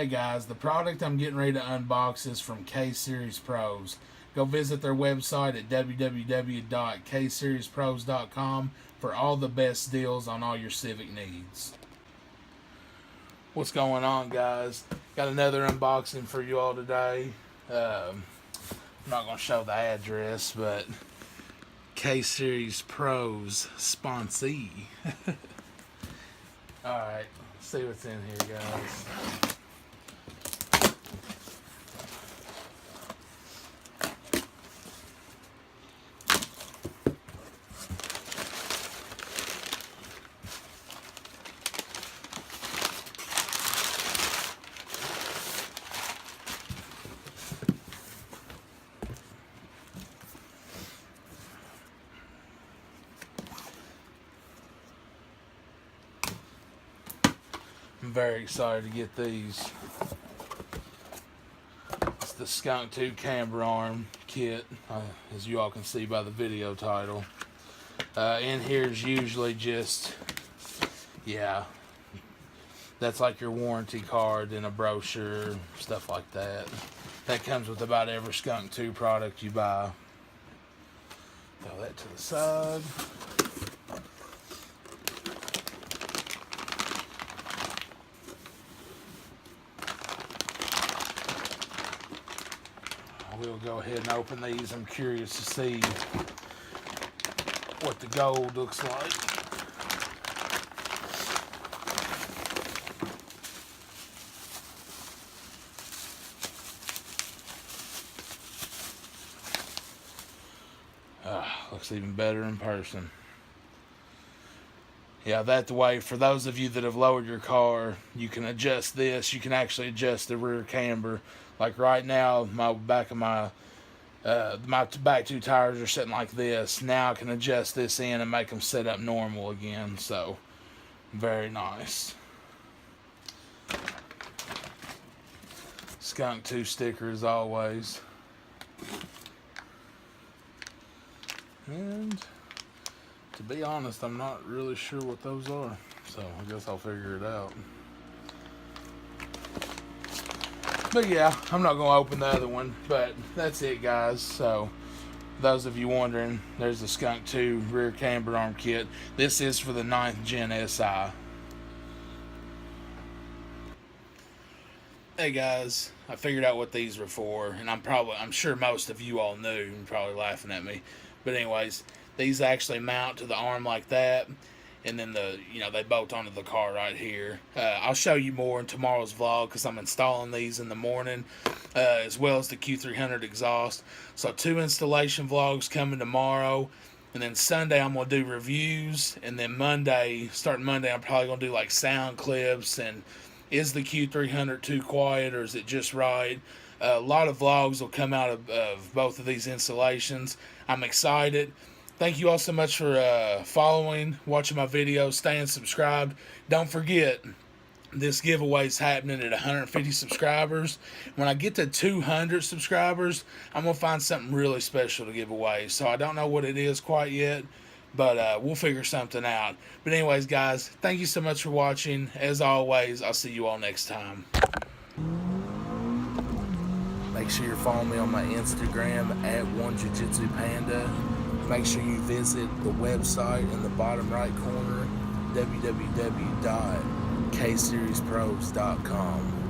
Hey guys, the product I'm getting ready to unbox is from K-Series Pros. Go visit their website at www.kseriespros.com for all the best deals on all your Civic needs. What's going on, guys? Got another unboxing for you all today. I'm not going to show the address, but K-Series Pros sponsee. Alright, let's see what's in here, guys. I'm very excited to get these. It's the Skunk2 Camber Arm kit, as you all can see by the video title. In here is usually just, that's like your warranty card and a brochure, stuff like that. That comes with about every Skunk2 product you buy. Throw that to the side. We'll go ahead and open these. I'm curious to see what the gold looks like. Looks even better in person. Yeah, that way, for those of you that have lowered your car, you can adjust this. You can actually adjust the rear camber. Like right now, my back two tires are sitting like this. Now I can adjust this in and make them set up normal again. So, very nice. Skunk2 sticker as always. And to be honest, I'm not really sure what those are. So I guess I'll figure it out. But yeah, I'm not going to open the other one, but that's it, guys. So, those of you wondering, there's the Skunk2 rear camber arm kit. This is for the 9th Gen SI. Hey guys, I figured out what these were for, and I'm sure most of you all knew. You're probably laughing at me. But anyways, these actually mount to the arm like that. And then they bolt onto the car right here. I'll show you more in tomorrow's vlog because I'm installing these in the morning, as well as the Q300 exhaust. So 2 installation vlogs coming tomorrow, and then Sunday I'm gonna do reviews, and then starting Monday, I'm probably gonna do like sound clips and is the Q300 too quiet or is it just right? A lot of vlogs will come out of both of these installations. I'm excited. Thank you all so much for following, watching my videos, staying subscribed. Don't forget, this giveaway is happening at 150 subscribers. When I get to 200 subscribers, I'm going to find something really special to give away. So I don't know what it is quite yet, but we'll figure something out. But anyways, guys, thank you so much for watching. As always, I'll see you all next time. Make sure you're following me on my Instagram at OneJujitsuPanda. Make sure you visit the website in the bottom right corner, www.kseriespros.com.